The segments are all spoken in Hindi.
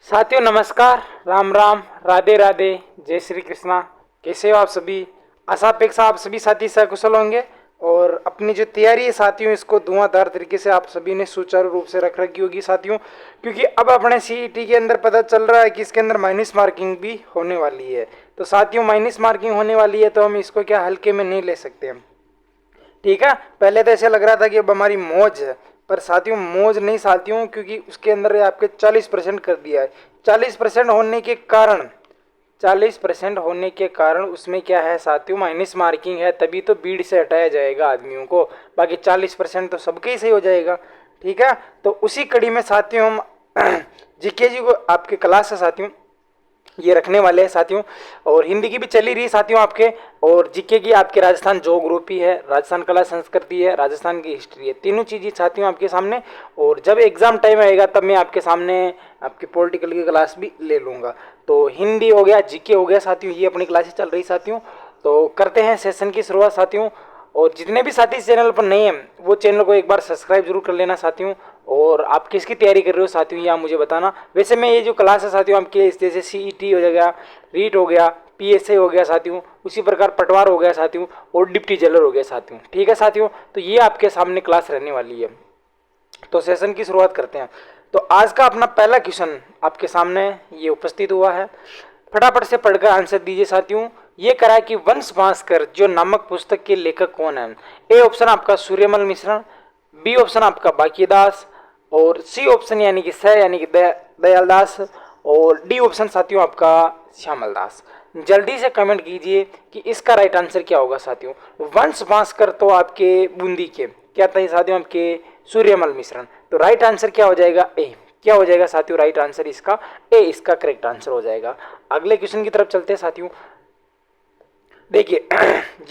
साथियों नमस्कार, राम राम, राधे राधे, जय श्री कृष्णा। कैसे हो आप सभी? आशा अपेक्षा आप सभी साथी सकुशल होंगे और अपनी जो तैयारी है साथियों इसको धुआंधार तरीके से आप सभी ने सुचारू रूप से रख रखी होगी साथियों, क्योंकि अब अपने सीईटी के अंदर पता चल रहा है कि इसके अंदर माइनस मार्किंग भी होने वाली है। तो साथियों माइनस मार्किंग होने वाली है तो हम इसको क्या हल्के में नहीं ले सकते हम, ठीक है। पहले तो ऐसे लग रहा था कि अब हमारी मौज है, पर साथियों मौज नहीं साथियों, क्योंकि उसके अंदर आपके 40% कर दिया है। 40% होने के कारण 40% होने के कारण उसमें क्या है साथियों, माइनस मार्किंग है, तभी तो भीड़ से हटाया जाएगा आदमियों को। बाकी 40% तो सबके ही सही हो जाएगा, ठीक है। तो उसी कड़ी में साथियों हम जीके जी को आपके क्लास है साथियों ये रखने वाले हैं साथियों, और हिंदी की भी चली रही है साथियों आपके, और जीके की आपके राजस्थान ज्योग्राफी है, राजस्थान कला संस्कृति है, राजस्थान की हिस्ट्री है, तीनों चीज़ें साथियों आपके सामने। और जब एग्जाम टाइम आएगा तब मैं आपके सामने आपकी पॉलिटिकल की क्लास भी ले लूँगा। तो हिंदी हो गया, जीके हो गया साथियों, ये अपनी क्लासेस चल रही साथियों। तो करते हैं सेशन की शुरुआत साथियों। और जितने भी साथी इस चैनल पर नए हैं वो चैनल को एक बार सब्सक्राइब जरूर कर लेना साथियों। और आप किसकी तैयारी कर रहे हो साथियों ये आप मुझे बताना। वैसे मैं ये जो क्लास है साथियों आपके जैसे सीईटी हो जाएगा, रीट हो गया, पीएसए हो गया साथियों, उसी प्रकार पटवार हो गया साथियों, और डिप्टी जेलर हो गया साथियों, ठीक है साथियों। तो ये आपके सामने क्लास रहने वाली है। तो सेशन की शुरुआत करते हैं। तो आज का अपना पहला क्वेश्चन आपके सामने ये उपस्थित हुआ है, फटाफट से पढ़कर आंसर दीजिए साथियों। ये करा कि वंश भास्कर जो नामक पुस्तक के लेखक कौन है? ए ऑप्शन आपका सूर्यमल मिश्रण, बी ऑप्शन आपका बाकीदास, और सी ऑप्शन यानी कि स यानी कि दयालदास, और डी ऑप्शन साथियों आपका श्यामल दास। जल्दी से कमेंट कीजिए कि इसका राइट आंसर क्या होगा साथियों। वंश भास्कर तो आपके बूंदी के क्या था साथियों, आपके सूर्यमल मिश्रण। तो राइट आंसर क्या हो जाएगा? ए। क्या हो जाएगा साथियों राइट आंसर इसका? ए इसका करेक्ट आंसर हो जाएगा। अगले क्वेश्चन की तरफ चलते हैं साथियों। देखिए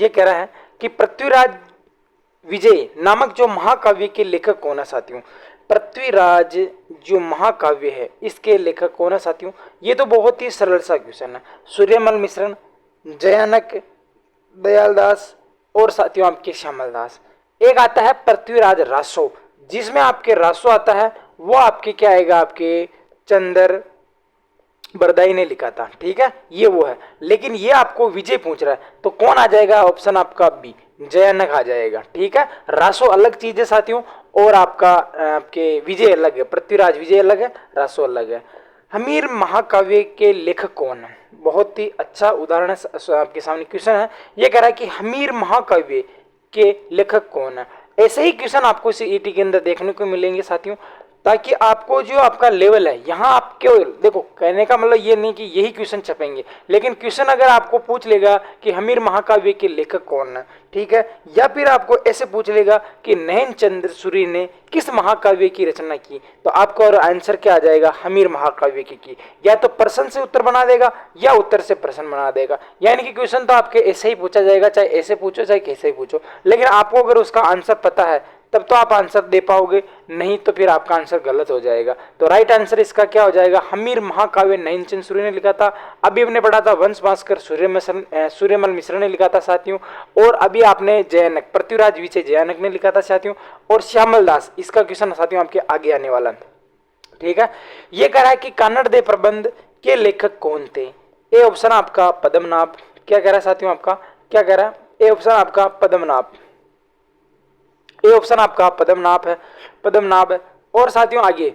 ये कह रहा है कि पृथ्वीराज विजय नामक जो महाकाव्य के लेखक कौन है साथियों? पृथ्वीराज जो महाकाव्य है इसके लेखक कौन है साथियों? ये तो बहुत ही सरल सा क्वेश्चन है। सूर्यमल मिश्रण, जयानक, दयालदास, और साथियों आपके श्यामल दास। एक आता है पृथ्वीराज रासो, जिसमें आपके रासो आता है वो आपके क्या आएगा, आपके चंद्र बरदाई ने लिखा था, ठीक है ये वो है। लेकिन ये आपको विजय पूछ रहा है तो कौन आ जाएगा? ऑप्शन आपका बी जयानक आ जाएगा, ठीक है। रासो अलग चीज है साथियों, और आपका आपके विजय अलग है, पृथ्वीराज विजय अलग है, रासो अलग है। हमीर महाकाव्य के लेखक कौन है? बहुत ही अच्छा उदाहरण आपके सामने क्वेश्चन है। ये कह रहा है कि हमीर महाकाव्य के लेखक कौन है। ऐसे ही क्वेश्चन आपको सीईटी के अंदर देखने को मिलेंगे साथियों, ताकि आपको जो आपका लेवल है यहाँ आप क्यों देखो, कहने का मतलब ये नहीं कि यही क्वेश्चन छपेंगे, लेकिन क्वेश्चन अगर आपको पूछ लेगा कि हमीर महाकाव्य के लेखक कौन है, ठीक है, या फिर आपको ऐसे पूछ लेगा कि नैन चंद्र सूरी ने किस महाकाव्य की रचना की, तो आपका और आंसर क्या आ जाएगा? हमीर महाकाव्य की। या तो प्रश्न से उत्तर बना देगा या उत्तर से प्रश्न बना देगा, यानी कि क्वेश्चन तो आपके ऐसे ही पूछा जाएगा, चाहे ऐसे पूछो चाहे कैसे ही पूछो, लेकिन आपको अगर उसका आंसर पता है तब तो आप आंसर दे पाओगे, नहीं तो फिर आपका आंसर गलत हो जाएगा। तो राइट आंसर इसका क्या हो जाएगा? हमीर महाकाव्य नैनचंद सूर्य ने लिखा था। अभी हमने पढ़ा था वंश भास्कर सूर्यमल मिश्र ने लिखा था साथियों, और अभी आपने जयानक पृथ्वीराज विजय जयानक ने लिखा था साथियों, और श्यामल दास इसका क्वेश्चन साथियों आपके आगे आने वाला है, ठीक है। ये कह रहा है कि कन्नड़ दे प्रबंध के लेखक कौन थे? ए ऑप्शन आपका पद्मनाभ। क्या कह रहा है साथियों आपका? क्या कह रहा है? ए ऑप्शन आपका पद्मनाभ। ए ऑप्शन आपका पद्मनाभ है, पद्मनाभ है। और साथियों आगे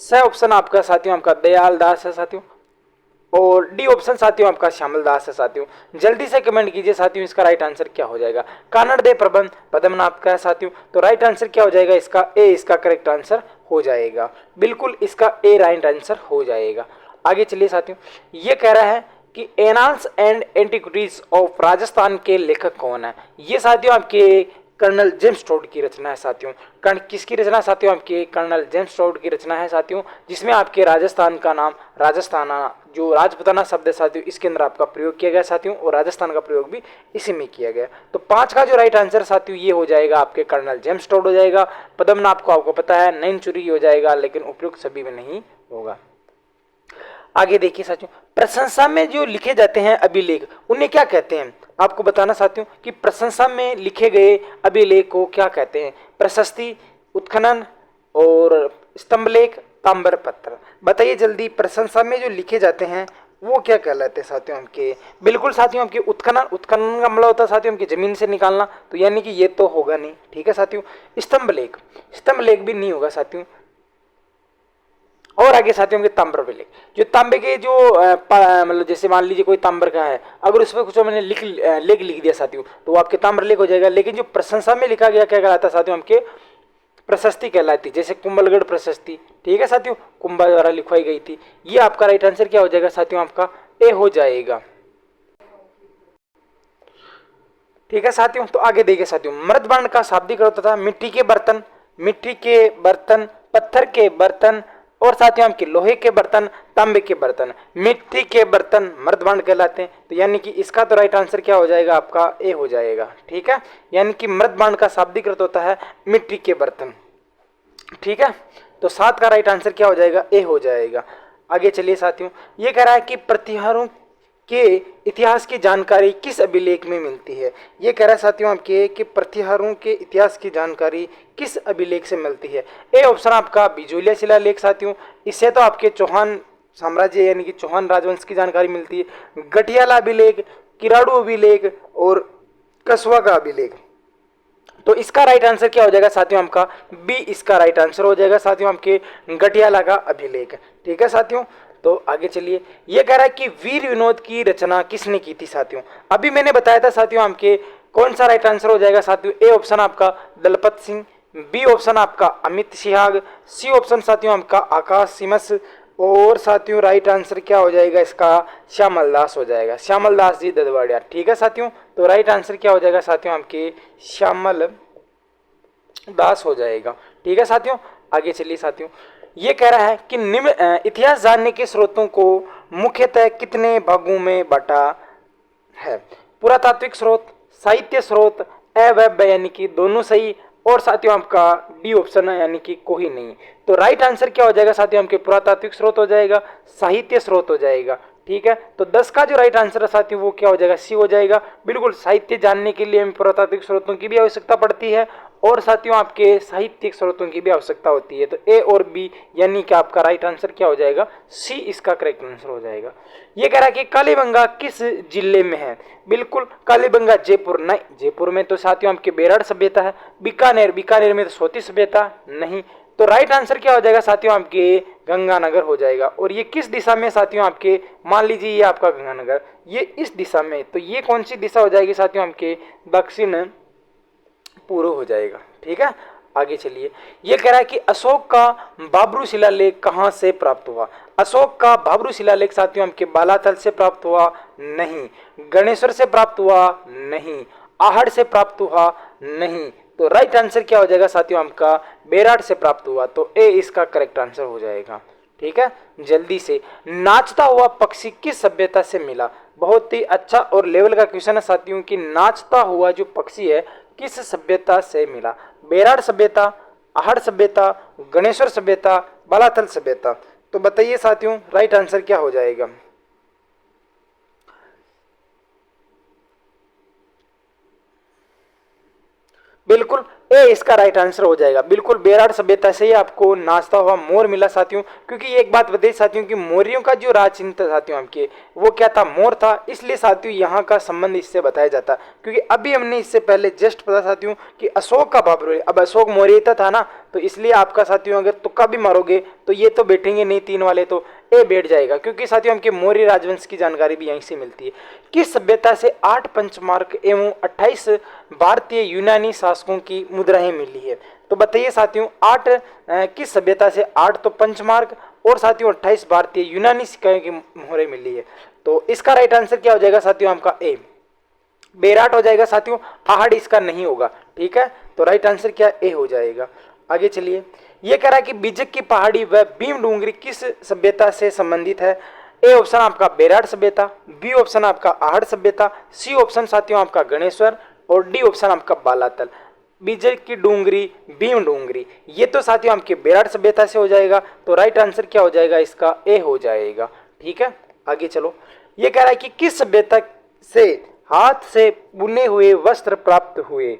स ऑप्शन आपका साथियों आपका दयाल दास है साथियों, और डी ऑप्शन साथियों आपका श्यामल दास है साथियों। जल्दी से कमेंट कीजिए साथियों इसका राइट आंसर क्या हो जाएगा। कन्नड़ दे प्रबंध पद्मनाभ का है साथियों, तो राइट आंसर क्या हो जाएगा इसका? ए इसका करेक्ट आंसर हो जाएगा, बिल्कुल इसका ए राइट आंसर हो जाएगा। आगे चलिए साथियों। ये कह रहा है कि annals and antiquities of Rajasthan के लेखक कौन है? ये साथियों आपके कर्नल जेम्स टोड की रचना है साथियों। किसकी रचना साथियों? आपके कर्नल जेम्स टोड की रचना है साथियों, जिसमें आपके राजस्थान का नाम राजस्थाना जो राजपुताना शब्द है साथियों इसके अंदर आपका प्रयोग किया गया साथियों, और राजस्थान का प्रयोग भी इसी में किया गया। तो 5 का जो राइट आंसर साथियों ये हो जाएगा आपके कर्नल जेम्स टोड हो जाएगा। पद्मनाभ को आपको पता है, नैनचुरी हो जाएगा, लेकिन उपयुक्त सभी में नहीं होगा। आगे देखिए साथियों, प्रशंसा में जो लिखे जाते हैं अभिलेख उन्हें क्या कहते हैं? आपको बताना साथियों कि प्रशंसा में लिखे गए अभिलेख को क्या कहते हैं? प्रशस्ति, उत्खनन, और स्तंभलेख, ताम्र पत्थर। बताइए जल्दी, प्रशंसा में जो लिखे जाते हैं वो क्या कहलाते हैं साथियों आपके? बिल्कुल साथियों आपके उत्खनन। उत्खनन का मतलब होता है साथियों आपकी जमीन से निकालना, तो यानी कि ये तो होगा नहीं। ठीक है साथियों। स्तंभ लेख, स्तंभ लेख भी नहीं होगा साथियों। और आगे साथियों के ताम्र लेख, जो तांबे के जो मतलब जैसे मान लीजिए कोई ताम्र का है, अगर उस पर कुछ मैंने लेख लिख दिया साथियों तो वो आपके ताम्र लेख हो जाएगा। लेकिन जो प्रशंसा में लिखा गया क्या कहलाता है साथियों आपके? प्रशस्ति कहलाती, जैसे कुंभलगढ़ प्रशस्ति। ठीक है साथियों, कुंभा द्वारा लिखवाई गई थी। ये आपका राइट आंसर क्या हो जाएगा साथियों? आपका ए हो जाएगा। ठीक है साथियों, तो आगे देखिए साथियों, मृदबांड का शाब्दिक अर्थ था मिट्टी के बर्तन, मिट्टी के बर्तन, पत्थर के बर्तन, और साथियों आपके लोहे के बर्तन, तांबे के बर्तन। मिट्टी के बर्तन मृदबांड कहलाते हैं, तो यानी कि इसका तो राइट आंसर क्या हो जाएगा? आपका ए हो जाएगा। ठीक है, यानी कि मृदबांड का शाब्दिक अर्थ होता है मिट्टी के बर्तन। ठीक है, तो 7 का राइट आंसर क्या हो जाएगा? ए हो जाएगा। आगे चलिए साथियों, ये कह रहा है कि प्रतिहारों के इतिहास की जानकारी किस अभिलेख में मिलती है? ये कह रहा है साथियों आपके कि प्रतिहारों के इतिहास की जानकारी किस अभिलेख से मिलती है? ए ऑप्शन आपका बिजोलिया शिलालेख साथियों। इससे तो आपके चौहान साम्राज्य यानी कि चौहान राजवंश की जानकारी मिलती है। गठियाला अभिलेख, किराड़ू अभिलेख और कसवा का अभिलेख। तो इसका राइट आंसर क्या हो जाएगा साथियों? आपका बी इसका राइट आंसर हो जाएगा साथियों, आपके गठियाला का अभिलेख। ठीक है साथियों, तो आगे चलिए, ये कह रहा है कि वीर विनोद की रचना किसने की थी साथियों? अभी मैंने बताया था साथियों आपके कौन सा राइट आंसर हो जाएगा साथियों? ए ऑप्शन आपका दलपत सिंह, बी ऑप्शन आपका अमित सिहाग, सी ऑप्शन साथियों आपका आकाश सिमस, और साथियों राइट आंसर क्या हो जाएगा इसका? श्यामल दास हो जाएगा, श्यामल दास जी ददवाड़िया। ठीक है साथियों, तो राइट आंसर क्या हो जाएगा साथियों? आपके श्यामल दास हो जाएगा। ठीक है साथियों, आगे चलिए साथियों, ये कह रहा है कि निम्न इतिहास जानने के स्रोतों को मुख्यतः कितने भागों में बांटा है? पुरातात्विक स्रोत, साहित्य स्रोत, अवैध यानी कि दोनों सही, और साथियों आपका डी ऑप्शन है यानी कि कोई नहीं। तो राइट आंसर क्या हो जाएगा साथियों? आपके पुरातात्विक स्रोत हो जाएगा, साहित्य स्रोत हो जाएगा। ठीक है, तो 10 का जो राइट आंसर है साथियों वो क्या हो जाएगा? सी हो जाएगा। बिल्कुल, साहित्य जानने के लिए हमें पुरातात्विक स्रोतों की भी आवश्यकता पड़ती है और साथियों आपके साहित्यिक स्रोतों की भी आवश्यकता होती है। तो ए और बी यानी कि आपका राइट आंसर क्या हो जाएगा? सी इसका करेक्ट आंसर हो जाएगा। ये कह रहा है कि कालीबंगा किस जिले में है? बिल्कुल, कालीबंगा जयपुर नहीं, जयपुर में तो साथियों आपके बेराड़ सभ्यता है। बीकानेर, बीकानेर में तो सोती सभ्यता नहीं। तो राइट आंसर क्या हो जाएगा साथियों? आपके गंगानगर हो जाएगा। और ये किस दिशा में साथियों? आपके मान लीजिए ये आपका गंगानगर, ये इस दिशा में, तो ये कौन सी दिशा हो जाएगी साथियों? आपके दक्षिण पूर्व हो जाएगा। ठीक है, आगे चलिए, ये कह रहा है कि अशोक का बाबरू शिलालेख कहां से प्राप्त हुआ? अशोक का बाबरू शिलालेख साथियों आपके बालातल से प्राप्त हुआ नहीं, गणेश्वर से प्राप्त हुआ नहीं, आहड़ से प्राप्त हुआ नहीं। तो राइट आंसर क्या हो जाएगा साथियों? आपका बेराड़ से प्राप्त हुआ। तो ए इसका करेक्ट आंसर हो जाएगा। ठीक है, जल्दी से, नाचता हुआ पक्षी किस सभ्यता से मिला? बहुत ही अच्छा और लेवल का क्वेश्चन है साथियों कि नाचता हुआ जो पक्षी है किस सभ्यता से मिला? बेराड़ सभ्यता, आहड़ सभ्यता, गणेश्वर सभ्यता, बालातल सभ्यता। तो बताइए साथियों राइट आंसर क्या हो जाएगा? बिल्कुल, ए इसका राइट आंसर हो जाएगा। बिल्कुल, बेराड़ सभ्यता से ही आपको नाचता हुआ मोर मिला साथियों। क्योंकि एक बात बताइए साथियों कि मौर्यों का जो राज चिन्ह था साथियों आपके, वो क्या था? मोर था। इसलिए साथियों यहाँ का संबंध इससे बताया जाता। क्योंकि अभी हमने इससे पहले जस्ट पता साथियों कि अशोक का बाबरू, अब अशोक मौर्य था ना, तो इसलिए आपका साथियों अगर तुक्का भी मारोगे तो ये तो बैठेंगे नहीं, 3 वाले तो ए बैठ जाएगा। क्योंकि साथियों हमके मौर्य राजवंश की जानकारी भी यहीं से मिलती है। किस सभ्यता से 8 पंचमार्क एवं 28 भारतीय यूनानी शासकों की मुद्राएं मिली है? तो बताइए साथियों 8 किस सभ्यता से? 8 तो पंचमार्क और साथियों 28 भारतीय यूनानी सिक्कों की मुहरें मिली है। तो इसका राइट आंसर क्या हो जाएगा साथियों? आपका ए बेराट हो जाएगा साथियों, आहड़ इसका नहीं होगा। ठीक है, तो राइट आंसर क्या? ए हो जाएगा। आगे चलिए, यह कह रहा है कि बीजक की पहाड़ी व भीम डूंगरी किस सभ्यता से संबंधित है? ए ऑप्शन आपका बेराट सभ्यता, बी ऑप्शन आपका आहड़ सभ्यता, सी ऑप्शन साथियों आपका गणेश्वर, और डी ऑप्शन आपका बालातल। बीजक की डूंगरी, भीम डूंगरी, ये तो साथियों आपके बेराट सभ्यता से हो जाएगा। तो राइट आंसर क्या हो जाएगा? इसका ए हो जाएगा। ठीक है, आगे चलो, ये कह रहा है कि किस सभ्यता से हाथ से बुने हुए वस्त्र प्राप्त हुए?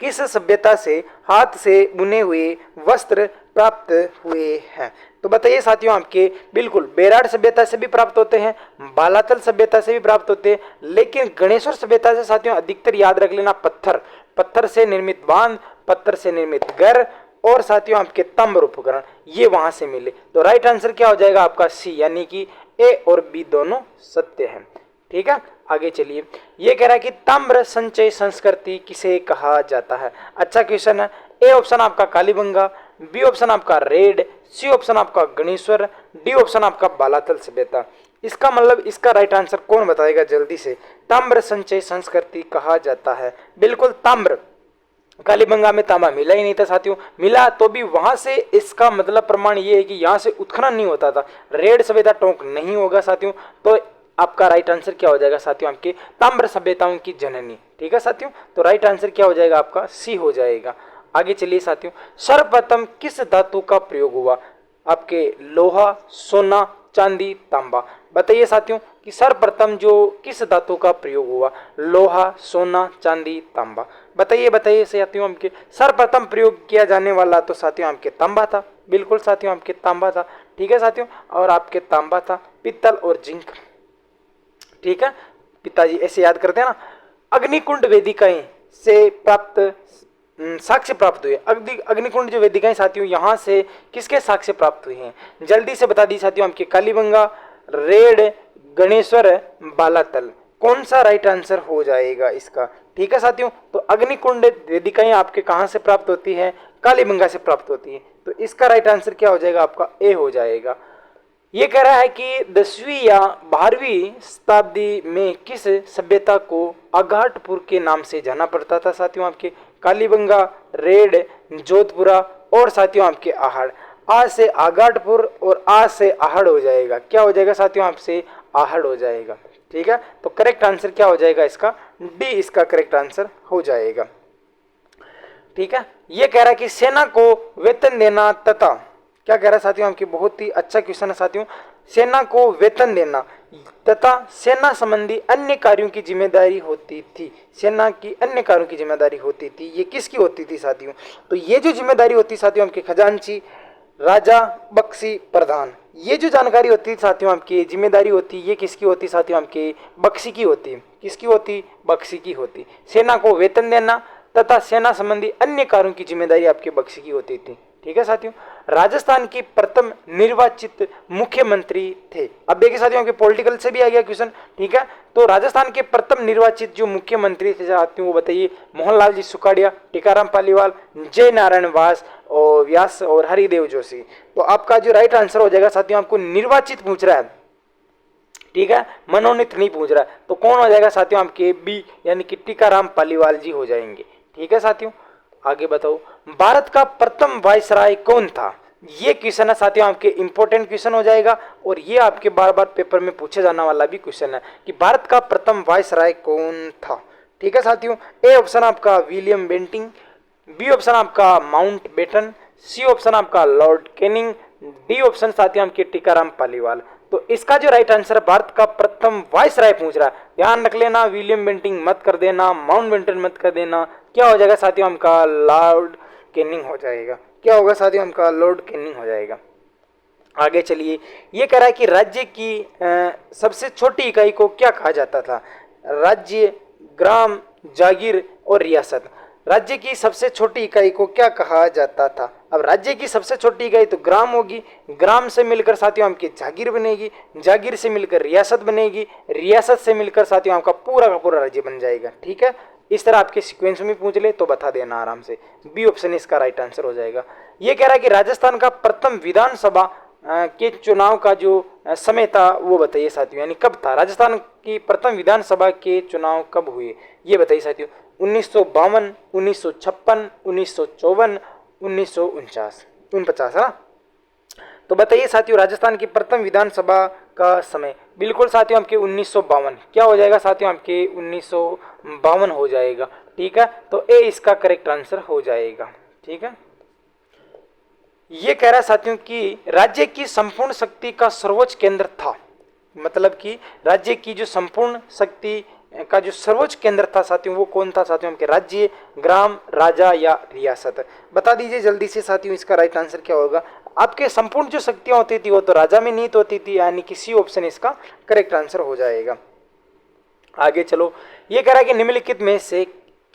किस सभ्यता से हाथ से बुने हुए वस्त्र प्राप्त हुए हैं। तो बताइए साथियों आपके, बिल्कुल बेराड सभ्यता से भी प्राप्त होते हैं, बालातल सभ्यता से भी प्राप्त होते हैं, लेकिन गणेश्वर सभ्यता से साथियों अधिकतर याद रख लेना पत्थर से निर्मित बांध, पत्थर से निर्मित घर और साथियों आपके ताम्र उपकरण ये वहां से मिले। तो राइट आंसर क्या हो जाएगा आपका सी, यानी कि ए और बी दोनों सत्य है। ठीक है, आगे चलिए। ये कह रहा है कि ताम्र संचय संस्कृति किसे कहा जाता है। अच्छा क्वेश्चन है। ए ऑप्शन आपका कालीबंगा, बी ऑप्शन आपका रेड, सी ऑप्शन आपका गणेश्वर, डी ऑप्शन आपका बालातल सभ्यता। इसका मतलब इसका राइट आंसर कौन बताएगा जल्दी से। ताम्र संचय संस्कृति कहा जाता है, बिल्कुल ताम्र। कालीबंगा में तांबा मिला ही नहीं था साथियों, मिला तो भी वहां से, इसका मतलब प्रमाण ये है कि यहाँ से उत्खनन नहीं होता था। रेड सभ्यता टोंक नहीं होगा साथियों, तो आपका राइट आंसर क्या हो जाएगा साथियों, आपके ताम्र सभ्यताओं की जननी। ठीक है साथियों, तो राइट आंसर क्या हो जाएगा आपका सी हो जाएगा। आगे चलिए साथियों, सर्वप्रथम किस धातु का प्रयोग हुआ। आपके लोहा, सोना, चांदी, तांबा। बताइए साथियों कि सर्वप्रथम जो किस धातु का प्रयोग हुआ। लोहा, सोना, चांदी, तांबा। बताइए साथियों आपके सर्वप्रथम प्रयोग किया जाने वाला तो साथियों आपके तांबा था। बिल्कुल साथियों आपके तांबा था। ठीक है साथियों, और आपके तांबा था, पित्तल और जिंक। ठीक है, पिताजी ऐसे याद करते हैं ना। अग्निकुंड वेदिकाएं से प्राप्त साक्ष्य प्राप्त हुए। अग्निकुंड जो वेदिकाएं साथियों यहाँ से किसके साक्ष्य प्राप्त हुए हैं, जल्दी से बता दी साथियों आपके कालीबंगा, रेड, गणेश्वर, बालातल। कौन सा राइट आंसर हो जाएगा इसका। ठीक है साथियों, तो अग्निकुंड वेदिकाएं आपके कहाँ से प्राप्त होती है, कालीबंगा से प्राप्त होती है। तो इसका राइट आंसर क्या हो जाएगा आपका ए हो जाएगा। ये कह रहा है कि 10वीं या 12वीं शताब्दी में किस सभ्यता को अघाटपुर के नाम से जाना पड़ता था साथियों आपके। कालीबंगा, रेड, जोधपुरा और साथियों आपके आहड़। आ से आगाटपुर और आ से आहड़ हो जाएगा। क्या हो जाएगा साथियों आपसे, आहड़ हो जाएगा। ठीक है, तो करेक्ट आंसर क्या हो जाएगा इसका, डी इसका करेक्ट आंसर हो जाएगा। ठीक है, ये कह रहा है कि सेना को वेतन देना तथा, क्या कह रहा है साथियों आपकी, बहुत ही अच्छा क्वेश्चन है साथियों। सेना को वेतन देना तथा सेना संबंधी अन्य कार्यों की जिम्मेदारी होती थी। सेना की अन्य कार्यों की जिम्मेदारी होती थी, ये किसकी होती थी साथियों। तो ये जो जिम्मेदारी होती साथियों आपके खजांची, राजा, बख्शी, प्रधान। ये जो जानकारी होती साथियों आपकी जिम्मेदारी होती, ये किसकी होती साथियों आपके, बख्शी की होती। किसकी होती, बख्शी की होती। सेना को वेतन देना तथा सेना संबंधी अन्य कार्यों की जिम्मेदारी आपके बख्शी की होती थी। ठीक है साथियों, राजस्थान की प्रथम निर्वाचित मुख्यमंत्री थे। अब देखिए साथियों के पॉलिटिकल से भी आ गया क्वेश्चन। ठीक है, तो राजस्थान के प्रथम निर्वाचित जो मुख्यमंत्री थे साथियों वो बताइए। मोहनलाल जी सुखाड़िया, टीकाराम पालीवाल, जय नारायण व्यास और हरिदेव जोशी। तो आपका जो राइट आंसर हो जाएगा साथियों, आपको निर्वाचित पूछ रहा है। ठीक है, मनोनीत नहीं पूछ रहा है, तो कौन हो जाएगा साथियों आपके बी, यानी कि टीकाराम पालीवाल जी हो जाएंगे। ठीक है साथियों, आगे बताओ। भारत का प्रथम वायसराय कौन था। ये क्वेश्चन है साथियों आपके इंपॉर्टेंट क्वेश्चन हो जाएगा, और ये आपके बार बार पेपर में पूछे जाने वाला भी क्वेश्चन है कि भारत का प्रथम वायसराय कौन था। ठीक है साथियों, ए ऑप्शन आपका विलियम बेंटिंग, बी ऑप्शन आपका माउंट बेटन, सी ऑप्शन आपका लॉर्ड कैनिंग, डी ऑप्शन साथियों आपके टीकाराम पालीवाल। तो इसका जो राइट आंसर भारत का प्रथम वायसराय पूछ रहा है, ध्यान रख लेना, विलियम बेंटिंग मत कर देना, माउंट बेटन मत कर देना। क्या हो जाएगा साथियों हमका, लॉर्ड कैनिंग हो जाएगा। क्या होगा साथियों हमका, लॉर्ड कैनिंग हो जाएगा। आगे चलिए, ये कह रहा है कि राज्य की सबसे छोटी इकाई को क्या कहा जाता था। राज्य, ग्राम, जागीर और रियासत। राज्य की सबसे छोटी इकाई को क्या कहा जाता था। अब राज्य की सबसे छोटी इकाई तो ग्राम होगी, ग्राम से मिलकर साथियों आपकी जागीर बनेगी, जागीर से मिलकर रियासत बनेगी, रियासत से मिलकर साथियों आपका पूरा का पूरा राज्य बन जाएगा। ठीक है, इस तरह आपके सीक्वेंस में पूछ ले तो बता देना आराम से। बी ऑप्शन इसका राइट आंसर हो जाएगा। ये कह रहा है कि राजस्थान का प्रथम विधानसभा के चुनाव का जो समय था वो बताइए साथियों, यानी कब था। राजस्थान की प्रथम विधानसभा के चुनाव कब हुए ये बताइए साथियों। 1952, 1956, 1954, 1949 है ना। तो बताइए साथियों राजस्थान की प्रथम विधानसभा का समय। बिल्कुल साथियों आपके 1952। क्या हो जाएगा साथियों आपके 1952 हो जाएगा। ठीक है, तो ए इसका करेक्ट आंसर हो जाएगा। ठीक है, ये कह रहा है साथियों कि राज्य की संपूर्ण शक्ति का सर्वोच्च केंद्र था। मतलब कि राज्य की जो संपूर्ण शक्ति का जो सर्वोच्च केंद्र था साथियों वो कौन था साथियों आपके? राज्य, ग्राम, राजा या रियासत? बता दीजिए जल्दी से साथियों इसका राइट आंसर क्या होगा। आपके संपूर्ण जो शक्तियां होती थी वो तो राजा में निहित होती थी, यानी कि सी ऑप्शन इसका करेक्ट आंसर हो जाएगा। आगे चलो, ये कह रहा है कि निम्नलिखित में से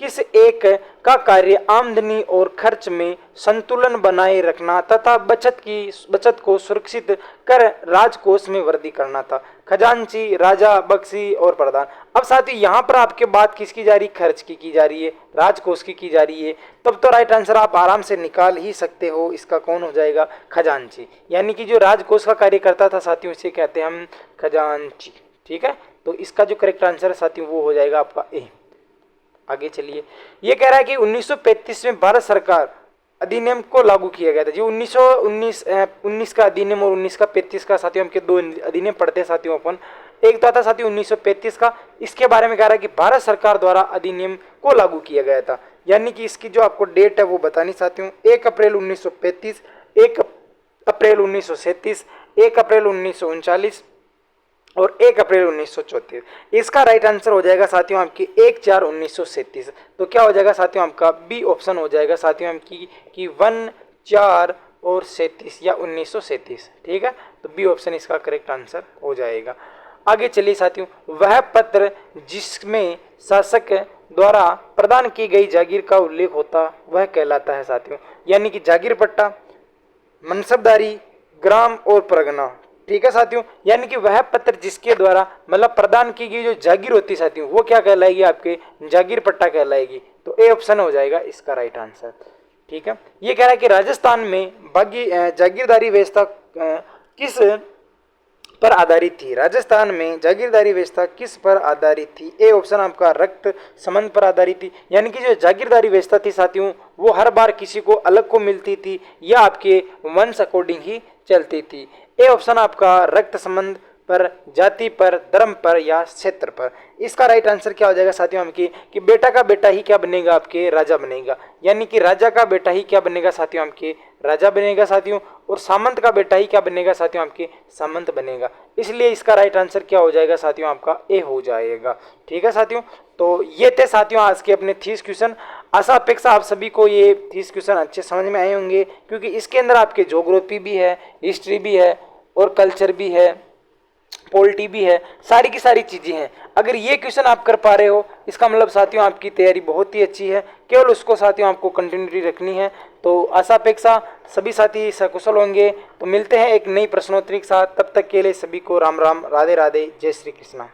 किस एक का कार्य आमदनी और खर्च में संतुलन बनाए रखना तथा बचत को सुरक्षित कर राजकोष में वृद्धि करना था? खजांची, राजा, बख्शी और प्रधान। अब साथियों यहाँ पर आपके बात किसकी जा रही? खर्च की जा रही है, राजकोष की जा रही है। तब तो राइट आंसर आप आराम से निकाल ही सकते हो, इसका कौन हो जाएगा? खजांची। यानी कि जो राजकोष का कार्य करता था साथियों इसे कहते हैं हम खजांची। ठीक है, तो इसका जो करेक्ट आंसर है साथियों वो हो जाएगा आपका ए। आगे चलिए, ये कह रहा है कि 1935 में भारत सरकार अधिनियम को लागू किया गया था। जो 1919 का अधिनियम और 19 का 35 का साथियों हमके दो अधिनियम पढ़ते हैं साथियों अपन। एक तो आता साथियों 1935 का, इसके बारे में कह रहा है कि भारत सरकार द्वारा अधिनियम को लागू किया गया था। यानी कि इसकी जो आपको डेट है वो बतानी साथियों, 1 अप्रैल 1935, 1 अप्रैल 1937, 1 अप्रैल 1939 और 1 अप्रैल 1934। इसका राइट आंसर हो जाएगा साथियों आपकी 1/4/1937। तो क्या हो जाएगा साथियों आपका? बी ऑप्शन हो जाएगा साथियों आपकी कि 1, 4 और 37 या 1937। ठीक है, तो बी ऑप्शन इसका करेक्ट आंसर हो जाएगा। आगे चलिए साथियों, वह पत्र जिसमें शासक द्वारा प्रदान की गई जागीर का उल्लेख होता वह कहलाता है साथियों। यानी कि जागीर पट्टा, मनसबदारी, ग्राम और परगना। ठीक है साथियों, यानी कि वह पत्र जिसके द्वारा मतलब प्रदान की गई जो जागीर होती है साथियों वो क्या कहलाएगी? आपके जागीर पट्टा कहलाएगी। तो ए ऑप्शन हो जाएगा इसका राइट आंसर। ठीक है, ये कह रहा है कि राजस्थान में जागीरदारी व्यवस्था किस पर आधारित थी? राजस्थान में जागीरदारी व्यवस्था किस पर आधारित थी? ए ऑप्शन आपका रक्त संबंध पर आधारित थी। यानी कि जो जागीरदारी व्यवस्था थी साथियों वो हर बार किसी को अलग को मिलती थी या आपके वंश अकॉर्डिंग ही चलती थी। ए ऑप्शन आपका रक्त संबंध पर, जाति पर, धर्म पर या क्षेत्र पर। इसका राइट आंसर क्या हो जाएगा साथियों हमकी कि बेटा का बेटा ही क्या बनेगा? आपके राजा बनेगा। यानी कि राजा का बेटा ही क्या बनेगा साथियों? आपके राजा बनेगा साथियों। और सामंत का बेटा ही क्या बनेगा साथियों? आपके सामंत बनेगा। इसलिए इसका राइट आंसर क्या हो जाएगा साथियों? आपका ए हो जाएगा। ठीक है साथियों, तो ये थे साथियों आज के अपने 30 क्वेश्चन। आशा अपेक्षा आप सभी को ये 30 क्वेश्चन अच्छे समझ में आए होंगे, क्योंकि इसके अंदर आपके ज्योग्राफी भी है, हिस्ट्री भी है और कल्चर भी है, पॉलिटी भी है, सारी की सारी चीजें हैं। अगर ये क्वेश्चन आप कर पा रहे हो इसका मतलब साथियों आपकी तैयारी बहुत ही अच्छी है। केवल उसको साथियों आपको कंटिन्यूटी रखनी है। तो आशा अपेक्षा सभी साथी सकुशल होंगे। तो मिलते हैं एक नई प्रश्नोत्तरी के साथ, तब तक के लिए सभी को राम राम, राधे राधे, जय श्री कृष्णा।